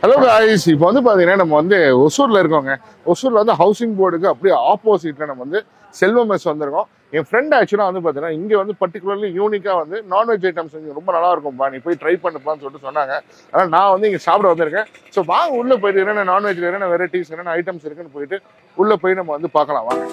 Hello guys, இப்போ வந்து பார்த்தீங்கன்னா நம்ம வந்து ஒசூரில் இருக்கோங்க. ஒசூரில் வந்து ஹவுசிங் போர்டுக்கு அப்படியே ஆப்போசிட்டில் நம்ம வந்து செல்வம் மெஸ் வந்திருக்கோம். என் ஃப்ரெண்ட் ஆக்சுவலாக வந்து பார்த்தீங்கன்னா இங்கே வந்து பர்டிகுலர்லி யூனிக்காக வந்து நான்வெஜ் ஐட்டம்ஸ் இங்கே ரொம்ப நல்லா இருக்கும்பா, நீ போய் ட்ரை பண்ணுப்பான்னு சொல்லிட்டு சொன்னாங்க. ஆனால் நான் வந்து இங்கே சாப்பிட வந்திருக்கேன். ஸோ வாங்க உள்ளே போயிட்டு என்னென்ன நான்வெஜ்ல என்னென்ன வெரைட்டிஸ் என்னென்ன ஐட்டம்ஸ் இருக்குன்னு போயிட்டு உள்ளே போய் நம்ம வந்து பார்க்கலாம் வாங்க.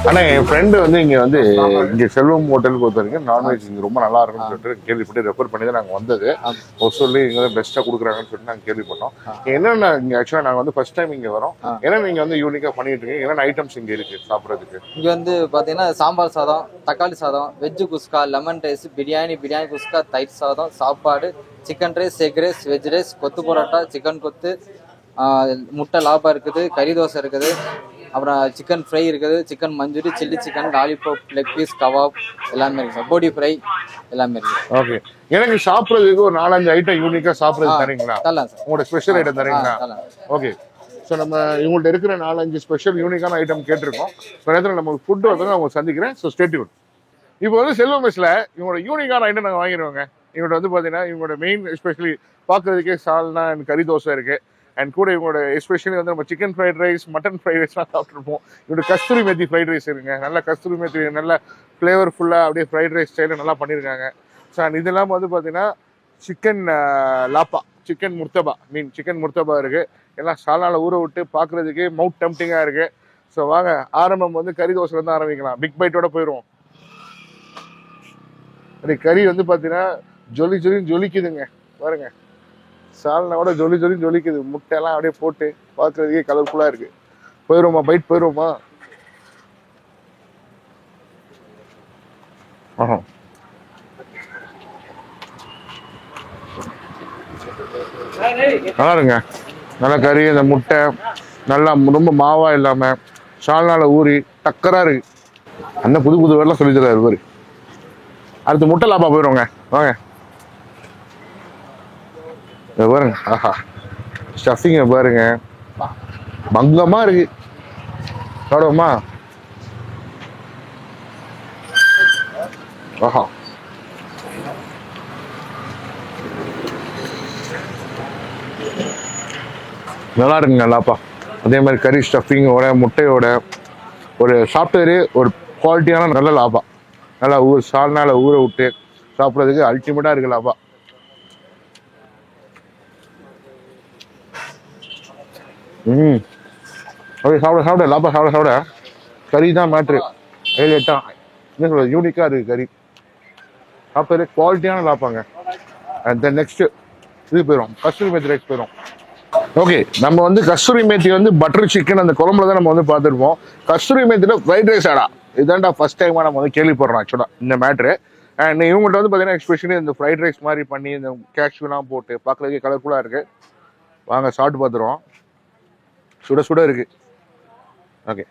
ஆனா என் ஃப்ரெண்டு வந்து இங்க செல்வம் ஹோட்டலுக்கு பொறுத்த வரைக்கும் நான்வெஜ் இங்க ரொம்ப நல்லா இருக்கும்னு சொல்லிட்டு கேள்விப்பட்டு ரெஃபர் பண்ணி தான் நாங்க வந்தது. ஒசூர்ல இங்க பெஸ்டா கொடுக்குறாங்கன்னு சொல்லிட்டு நாங்க கேள்விப்பட்டோம். என்னென்ன இங்க ஆக்சுவலா நாங்க வந்து ஃபர்ஸ்ட் டைம் இங்க வரோம். ஏன்னா நீங்க வந்து யூனிக்கா பண்ணிட்டு இருக்கீங்க, என்னென்ன ஐட்டம்ஸ் இங்க இருக்கு சாப்பிடறதுக்கு? இங்க வந்து பாத்தீங்கன்னா சாம்பார் சாதம், தக்காளி சாதம், வெஜ்ஜு குஸ்கா, லெமன் ரைஸ், பிரியாணி குஸ்கா, தயிர் சாதம், சாப்பாடு, chicken rice, egg rice, veg rice, கொத்து பரோட்டா, சிக்கன் கொத்து, முட்டை லாபா இருக்குது, கறி தோசை இருக்குது, அப்புறம் சிக்கன் ஃப்ரை இருக்குது, chicken manchurian, chilli chicken, lollipop, leg piece, kebab எல்லாமே இருக்கு, போடி ஃப்ரை எல்லாமே இருக்கு. ஓகே, எனக்கு சாப்பிட்றதுக்கு ஒரு 4-5 ஐட்டம் யூனிக்கா சாப்பிட்றது தரீங்களா? தரலாம் சார். உங்களோட ஸ்பெஷல் ஐட்டம் தரீங்களா? ஓகே, ஸோ நம்ம இவங்கள்ட்ட இருக்கிற 4-5 ஸ்பெஷல் யூனிக்கான ஐட்டம் கேட்டிருக்கோம். ஸோ நேரத்தில் நம்ம ஃபுட்டு வந்து நான் உங்களை சந்திக்கிறேன். So stay tune. இப்போ வந்து செல்வம் மெஸ்ல இவங்களோட யூனிக்கான ஐட்டம் நாங்கள் வாங்கிடுவோங்க. இவங்கள்ட்ட வந்து பார்த்தீங்கன்னா இவங்களோட மெயின் எஸ்பெஷலி பார்க்கறதுக்கே சால்னா அண்ட் கறி தோசை இருக்கு. அண்ட் கூட இவங்களோட எஸ்பெஷலி வந்து நம்ம chicken fried rice, mutton fried ரைஸ்லாம் சாப்பிட்ருப்போம். இவங்களோட கஸ்தூரி மேத்தி ஃப்ரைட் ரைஸ் இருக்குங்க. நல்ல கஸ்தூரி மேத்தி நல்ல ஃப்ளேவர்ஃபுல்லாக அப்படியே ஃப்ரைட் ரைஸ் ஸ்டைலில் நல்லா பண்ணியிருக்காங்க. ஸோ அண்ட் இதெல்லாம் வந்து பார்த்தீங்கன்னா சிக்கன் லாப்பா, சிக்கன் முர்த்தபா, சிக்கன் முர்த்தபா இருக்குது. எல்லாம் சால்னால ஊற விட்டு பார்க்குறதுக்கு மவுத் டெம்ப்டிங்காக இருக்குது. ஸோ வாங்க, ஆரம்பம் வந்து கறி தோசைலேருந்து ஆரம்பிக்கலாம். பிக் பைட்டோட போயிடுவோம். அப்படி கறி வந்து பார்த்தீங்கன்னா ஜொலிக்குதுங்க பாருங்க. சால்னாவோட ஜொலிக்குது. முட்டையெல்லாம் அப்படியே போட்டு பார்க்கறதுக்கே கலர்ஃபுல்லாக இருக்கு. போயிடுவோமா? பைட் போயிடுவோமா? நல்லா இருங்க. நல்லா கறி, அந்த முட்டை நல்லா ரொம்ப மாவா இல்லாம சால்னால ஊறி டக்கரா இருக்கு. அந்த புது வேலை சொல்லி தராரு இவரு. அடுத்து முட்டை லாப்பா போயிடுவோங்க வாங்க. பாருங்க, ஆஹா ஸ்டஃபிங்க பாருங்க, பங்கமா இருக்கு. சாப்பிடுவோமா? ஆஹா, நல்லா இருக்குங்க லாப்பா. அதே மாதிரி கறி ஸ்டஃபிங்கோட முட்டையோட ஒரு சாஃப்ட்வேரு, ஒரு குவாலிட்டியான நல்ல லாப்பா. நல்லா சால்னால ஊற விட்டு சாப்பிட்றதுக்கு அல்டிமேட்டா இருக்கு லாப்பா. ஓகே, சாப்பிட லாப்பா சாப்பிட கறி தான் மேட்ரு. 7-8 என்ன சொல்றது, யூனிக்கா இருக்கு கறி. சாப்பிட்றது குவாலிட்டியான லாப்பாங்க. அண்ட் தென் நெக்ஸ்ட் இது போயிடும், கஸ்தூரி மேத்தி ரைஸ் போயிடும். ஓகே, நம்ம வந்து கஸ்தூரி மேத்தி வந்து பட்டர் சிக்கன் அந்த குழம்புல தான் நம்ம வந்து பார்த்துருப்போம். கஸ்தூரி மேத்தில ஃப்ரைட் ரைஸ் ஆடா இதான்டா ஃபர்ஸ்ட் டைமாக நம்ம வந்து கேள்விப்படுறோம் ஆக்சுவலாக இந்த மேட்ரு. அண்ட் இவங்கள்ட்ட வந்து பார்த்தீங்கன்னா எஸ்பெஷலி இந்த ஃப்ரைட் ரைஸ் மாதிரி பண்ணி இந்த கேஷ்யூலாம் போட்டு பார்க்குறதுக்கே கலர்ஃபுல்லாக இருக்கு. வாங்க சாப்பிட்டு பார்த்துருவோம். சுட இருக்கு. ஓகே,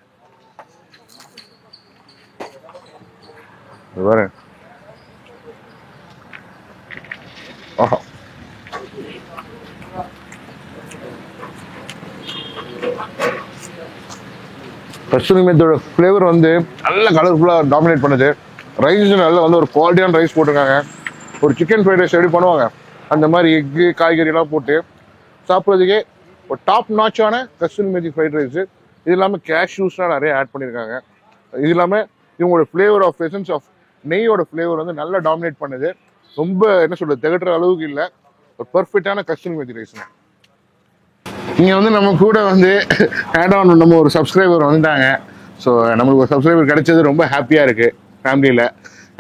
பாருங்க. ஆஹா, கஸ்தூரி மேத்தியோட ஃப்ளேவர் வந்து நல்ல கலர்ஃபுல்லாக டாமினேட் பண்ணுது. ரைஸ் நல்லா வந்து ஒரு குவாலிட்டியான ரைஸ் போட்டிருக்காங்க. ஒரு சிக்கன் ஃப்ரைட் ரைஸ் எப்படி பண்ணுவாங்க அந்த மாதிரி எக்கு காய்கறிலாம் போட்டு சாப்பிட்றதுக்கே ஒரு டாப் நாச்சான கஸ்தூரி மேத்தி ஃப்ரைட் ரைஸ். இது இல்லாமல் கேஷ்யூஸ்லாம் நிறைய ஆட் பண்ணியிருக்காங்க. இது இல்லாமல் இவங்களோட ஃப்ளேவர் ஆஃப் எசன்ஸ் ஆஃப் நெய்யோட ஃப்ளேவர் வந்து நல்லா டாமினேட் பண்ணுது. ரொம்ப என்ன சொல்றது, திகட்டுற அளவுக்கு இல்லை, ஒரு பர்ஃபெக்டான கஸ்தூரி மேத்தி ரைஸ்ங்க. இங்கே வந்து நம்ம கூட வந்து ஆட் ஆன் நம்ம ஒரு சப்ஸ்கிரைபர் வந்துட்டாங்க. ஸோ நம்மளுக்கு ஒரு சப்ஸ்கிரைபர் கிடைச்சது ரொம்ப ஹாப்பியாக இருக்கு ஃபேமிலியில்.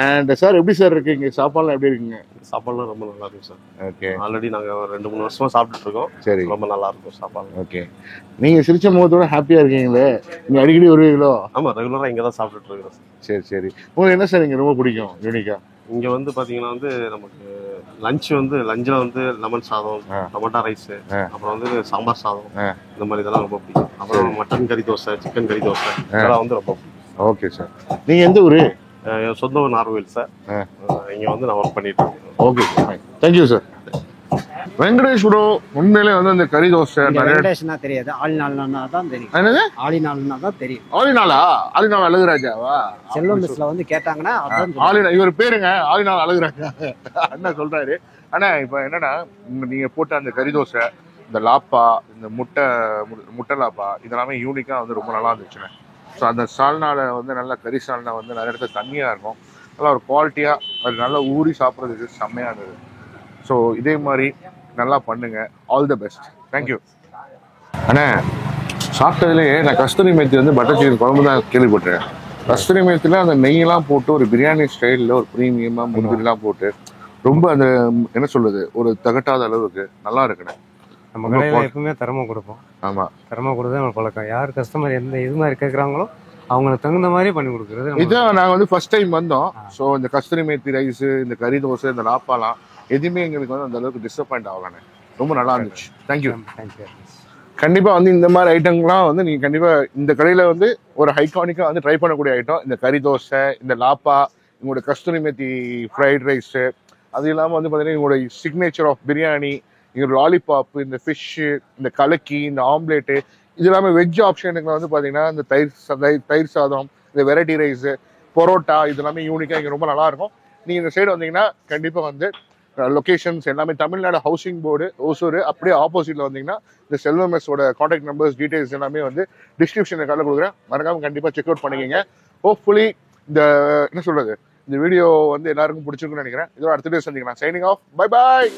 அண்ட் சார் எப்படி சார் இருக்கு இங்கே சாப்பாடுலாம் எப்படி இருக்குங்க? சாப்பாடுலாம் ரொம்ப நல்லா இருக்கும் சார். ஓகே, ஆல்ரெடி நாங்கள் 2-3 வருஷமா சாப்பிட்டுட்டு இருக்கோம். சரி, ரொம்ப நல்லா இருக்கும் சாப்பாடு. ஓகே, நீங்கள் சிரிச்ச முகத்தோட ஹாப்பியாக இருக்கீங்களே, நீங்கள் அடிக்கடி வருவீங்களோ? ஆமாம், ரெகுலராக இங்கே தான் சாப்பிட்டுட்டு இருக்கிறோம் சார். சரி உங்களுக்கு என்ன சார் இங்கே ரொம்ப பிடிக்கும் யூனிக்கா? இங்க வந்து பாத்தீங்கன்னா வந்து நமக்கு லஞ்சில் வந்து லெமன் சாதம், டொமேட்டோ ரைஸ், அப்புறம் வந்து சாம்பார் சாதம், இந்த மாதிரி இதெல்லாம் ரொம்ப பிடிக்கும். அப்புறம் மட்டன் கறி தோசை, சிக்கன் கறி தோசை இதெல்லாம் வந்து ரொம்ப பிடிக்கும். Okay sir. நீங்க எந்த ஊரு? என் சொந்த ஊர் நார்வேல் சார். இங்க வந்து நான் ஒர்க் பண்ணிட்டு இருக்கேன். Okay sir, thank you sir. Venkatesh bro, உண்மையிலே வந்து அந்த கறி தோசை வெங்கடேஷ்னா தெரியாது, ஆளினால்னா தான் தெரியும். என்னது ஆளினால்னா தான் தெரியும். ஆலினாலா? ஆலினாள் அழகுராஜாவா? செல்வம் மிஸ்ல வந்து கேட்டாங்கன்னா அதான் ஆலினா, இவர் பேருங்க ஆலினாள் அழகுராஜா. அண்ணா சொல்றாரு. ஆனா இப்ப என்னன்னா, நீங்க போட்ட அந்த கறி தோசை, இந்த லாப்பா, இந்த முட்டை லாப்பா, இதெல்லாமே யூனிக்கா வந்து ரொம்ப நல்லா இருந்துச்சுங்க. ஸோ அந்த சால்னால வந்து நல்ல கறி சால்னா வந்து நிறைய இடத்துல தண்ணியா இருக்கும், நல்லா ஒரு குவாலிட்டியா அது நல்லா ஊறி சாப்பிட்றதுக்கு செம்மையா இருந்தது. ஸோ இதே மாதிரி நல்லா பண்ணுங்க. All the best. தேங்க்யூ அண்ணா. சாப்பிட்டதுலேயே நான் கஸ்தூரி மேத்தி வந்து பட்டர் சிக்கன் குழம்பு தான் கேள்விப்பட்டிருக்கேன். கஸ்தூரி மேத்தியில் அந்த நெய்யெல்லாம் போட்டு ஒரு பிரியாணி ஸ்டைலில் ஒரு ப்ரீமியமாக முந்திரிலாம் போட்டு ரொம்ப அந்த என்ன சொல்றது, ஒரு தகட்டாத அளவுக்கு நல்லா இருக்குண்ணே. நம்ம கடையில் எப்பவுமே தரமாக கொடுப்போம். ஆமாம், தரமாக கொடுத்தா நம்ம பழக்கம். யார் கஸ்டமர் எந்த இது மாதிரி கேட்குறாங்களோ அவங்களுக்கு தகுந்த மாதிரி பண்ணி கொடுக்குறது. இதான் நாங்கள் வந்து ஃபர்ஸ்ட் டைம் வந்தோம். ஸோ இந்த கஸ்தூரி மேத்தி ரைஸு, இந்த கறி தோசை, இந்த லாப்பாலாம் எதுவுமே எங்களுக்கு வந்து அந்த அளவுக்கு டிசப்பாயிண்ட் ஆகலானே. ரொம்ப நல்லா இருந்துச்சு. தேங்க்யூ. தேங்க்யூ. கண்டிப்பாக வந்து இந்த மாதிரி ஐட்டங்கள்லாம் வந்து நீங்கள் கண்டிப்பாக இந்த கடையில் வந்து ஒரு ஹைகானிக்காக வந்து ட்ரை பண்ணக்கூடிய ஐட்டம் இந்த கறி தோசை, இந்த லாப்பா, உங்களோட கஸ்தூரி மேத்தி ஃப்ரைட் ரைஸு, அது இல்லாமல் வந்து பார்த்தீங்கன்னா உங்களுடைய சிக்னேச்சர் ஆஃப் பிரியாணி, இங்கே லாலிபாப்பு, இந்த ஃபிஷ்ஷு, இந்த கலக்கி, இந்த ஆம்லேட்டு, இது இல்லாமல் வெஜ் ஆப்ஷனுக்கு வந்து பார்த்தீங்கன்னா இந்த தயிர் சாதம், இந்த வெரைட்டி ரைஸு, பரோட்டா, இது எல்லாமே யூனிக்காக இங்கே ரொம்ப நல்லாயிருக்கும். நீங்கள் இந்த சைடு வந்தீங்கன்னா கண்டிப்பாக வந்து லொகேஷன்ஸ் எல்லாமே தமிழ்நாடு ஹவுசிங் போர்டு ஓசூர் அப்படியே ஆப்போசிட்ல வந்தீங்கன்னா இந்த செல்வம் மெஸ்ஸோட கான்டாக்ட் நம்பர்ஸ் டீடைல்ஸ் எல்லாமே வந்து டிஸ்கிரிப்ஷனில் கடை கொடுக்குறேன். மறக்காம கண்டிப்பாக செக் அவுட் பண்ணிக்கங்க. ஹோப்ஃபுல்லி இந்த என்ன சொல்றது, இந்த வீடியோ வந்து எல்லாருக்கும் பிடிச்சிருக்குன்னு நினைக்கிறேன். இதோட அடுத்த வீடியோ சந்திக்கலாம். Signing off. Bye bye.